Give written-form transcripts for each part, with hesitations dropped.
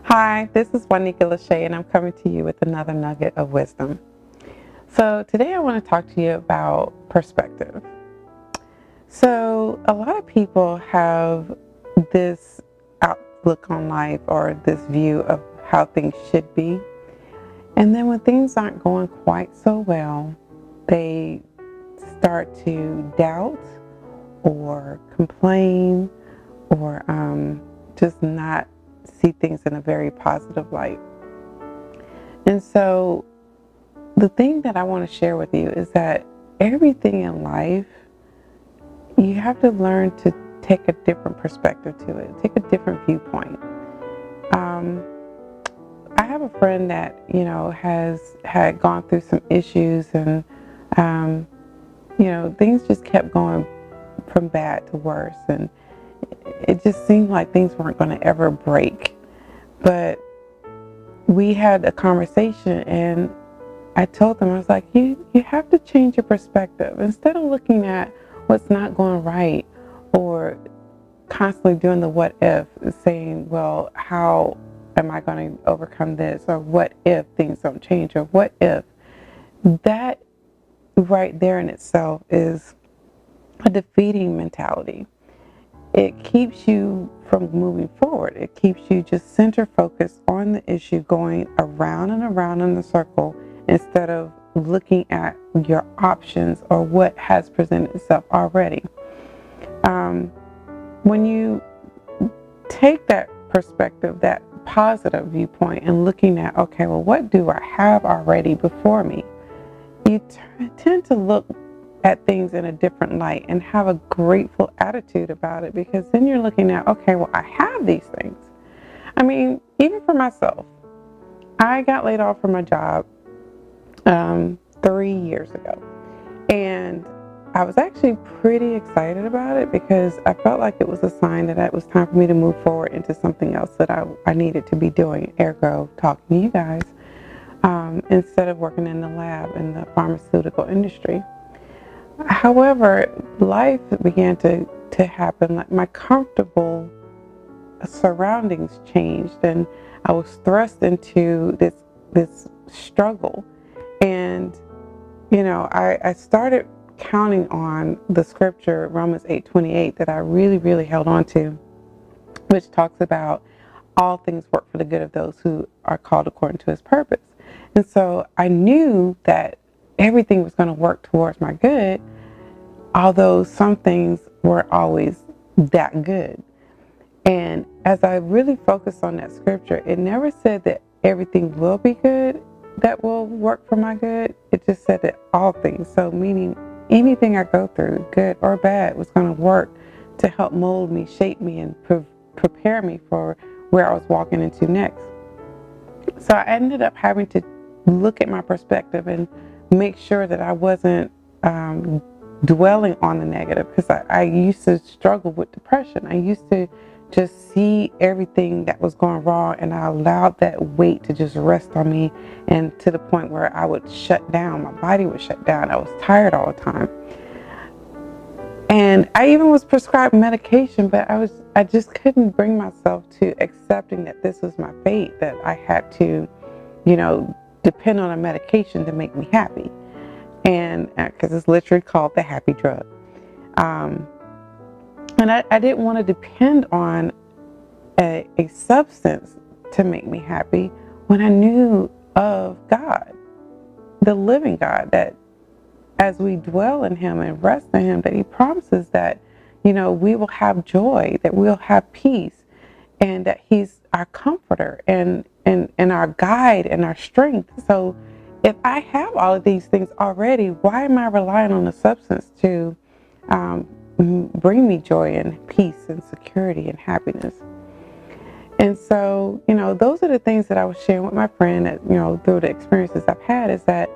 Hi, this is Juanita Lachey, and I'm coming to you with another nugget of wisdom. So, today I want to talk to you about perspective. So, a lot of people have this outlook on life or this view of how things should be. And then when things aren't going quite so well, they start to doubt or complain or just not see things in a very positive light. And so the thing that I want to share with you is that everything in life, you have to learn to take a different perspective to it, take a different viewpoint. Um, I have a friend that, has had gone through some issues and, um, things just kept going from bad to worse. And it just seemed like things weren't going to ever break. But we had a conversation and I told them, I was like, you have to change your perspective. Instead of looking at what's not going right or constantly doing the what if, saying, well, how am I going to overcome this? Or what if things don't change? Or what if? That right there in itself is a defeating mentality. It keeps you from moving forward. It keeps you just center focused on the issue, going around and around in the circle instead of looking at your options or what has presented itself already. When you take that perspective, that positive viewpoint, and looking at, okay, well, what do I have already before me? You tend to look at things in a different light and have a grateful attitude about it, because then you're looking at, okay, well, I have these things. I mean, even for myself, I got laid off from my job 3 years ago. And I was actually pretty excited about it because I felt like it was a sign that it was time for me to move forward into something else that I needed to be doing, ergo talking to you guys, instead of working in the lab in the pharmaceutical industry. However, life began to happen. Like my comfortable surroundings changed, and I was thrust into this struggle. And I started counting on the scripture Romans 8:28 that I really, really held on to, which talks about all things work for the good of those who are called according to His purpose. And so I knew that everything was going to work towards my good, although some things weren't always that good. And as I really focused on that scripture, it never said that everything will be good that will work for my good. It just said that all things, so meaning anything I go through, good or bad, was going to work to help mold me, shape me, and prepare me for where I was walking into next. So I ended up having to look at my perspective and make sure that I wasn't dwelling on the negative, because I used to struggle with depression. I used to just see everything that was going wrong, and I allowed that weight to just rest on me, and to the point where I would shut down. My body would shut down. I was tired all the time. And I even was prescribed medication, but I just couldn't bring myself to accepting that this was my fate, that I had to, depend on a medication to make me happy. And because it's literally called the happy drug. And I didn't want to depend on a substance to make me happy when I knew of God, the living God, that as we dwell in Him and rest in Him, that He promises that, we will have joy, that we'll have peace, and that He's our comforter and our guide and our strength. So if I have all of these things already, why am I relying on a substance to bring me joy and peace and security and happiness? And so, those are the things that I was sharing with my friend that, through the experiences I've had, is that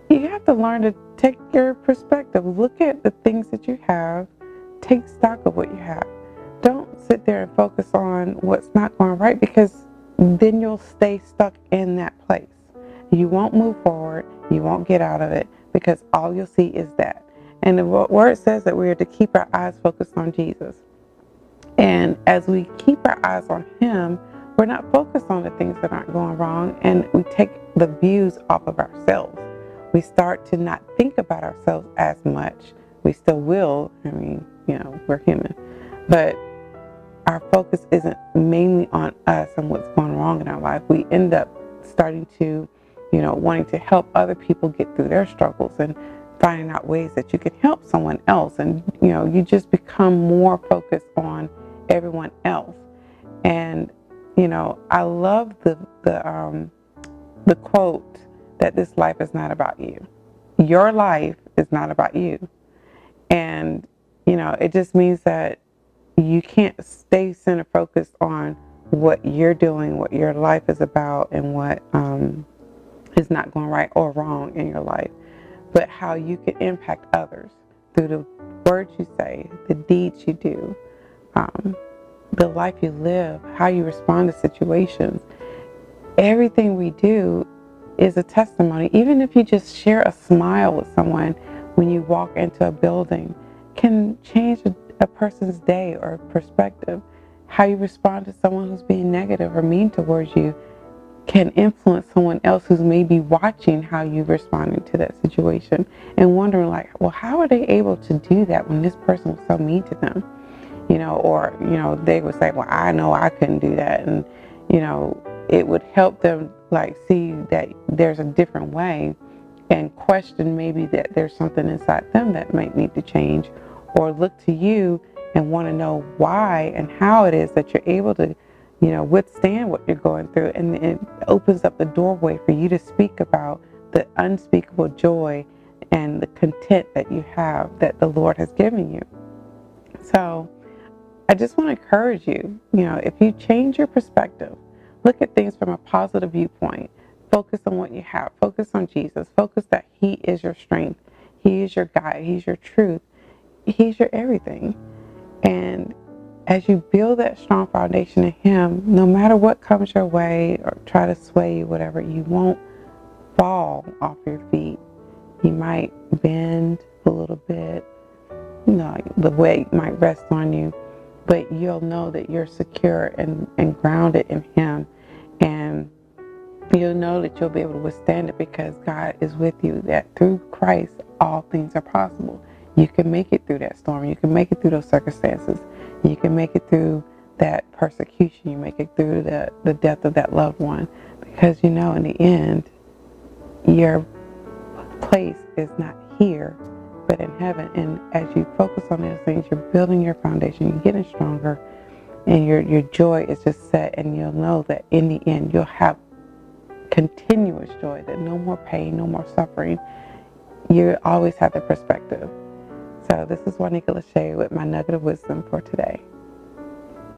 you have to learn to take your perspective. Look at the things that you have. Take stock of what you have. Don't sit there and focus on what's not going right, because then you'll stay stuck in that place. You won't move forward. You won't get out of it, because all you'll see is that. And the word says that we are to keep our eyes focused on Jesus. And as we keep our eyes on Him, we're not focused on the things that aren't going wrong, and we take the views off of ourselves. We start to not think about ourselves as much. We still will. I mean, we're human. But our focus isn't mainly on us and what's going wrong in our life. We end up starting to, wanting to help other people get through their struggles and finding out ways that you can help someone else. And, you just become more focused on everyone else. And, I love the quote that this life is not about you. Your life is not about you. And, it just means that you can't stay center focused on what you're doing, what your life is about, and what is not going right or wrong in your life, but how you can impact others through the words you say, the deeds you do, the life you live, how you respond to situations. Everything we do is a testimony. Even if you just share a smile with someone when you walk into a building, can change a person's day or perspective. How you respond to someone who's being negative or mean towards you can influence someone else who's maybe watching how you responding to that situation and wondering well, how are they able to do that when this person was so mean to them? Or they would say, well, I know I couldn't do that. And, it would help them see that there's a different way and question maybe that there's something inside them that might need to change, or look to you and want to know why and how it is that you're able to, withstand what you're going through. And it opens up the doorway for you to speak about the unspeakable joy and the content that you have that the Lord has given you. So I just want to encourage you, if you change your perspective, look at things from a positive viewpoint, focus on what you have, focus on Jesus, focus that He is your strength, He is your guide, He's your truth, He's your everything. And as you build that strong foundation in Him, no matter what comes your way or try to sway you, whatever, you won't fall off your feet. You might bend a little bit, the weight might rest on you, but you'll know that you're secure and grounded in Him. And you'll know that you'll be able to withstand it because God is with you, that through Christ, all things are possible. You can make it through that storm. You can make it through those circumstances. You can make it through that persecution. You make it through the death of that loved one. Because in the end, your place is not here, but in heaven. And as you focus on those things, you're building your foundation. You're getting stronger. And your joy is just set. And you'll know that in the end, you'll have continuous joy, that no more pain, no more suffering. You always have the perspective. So this is Juanita Lachey with my nugget of wisdom for today.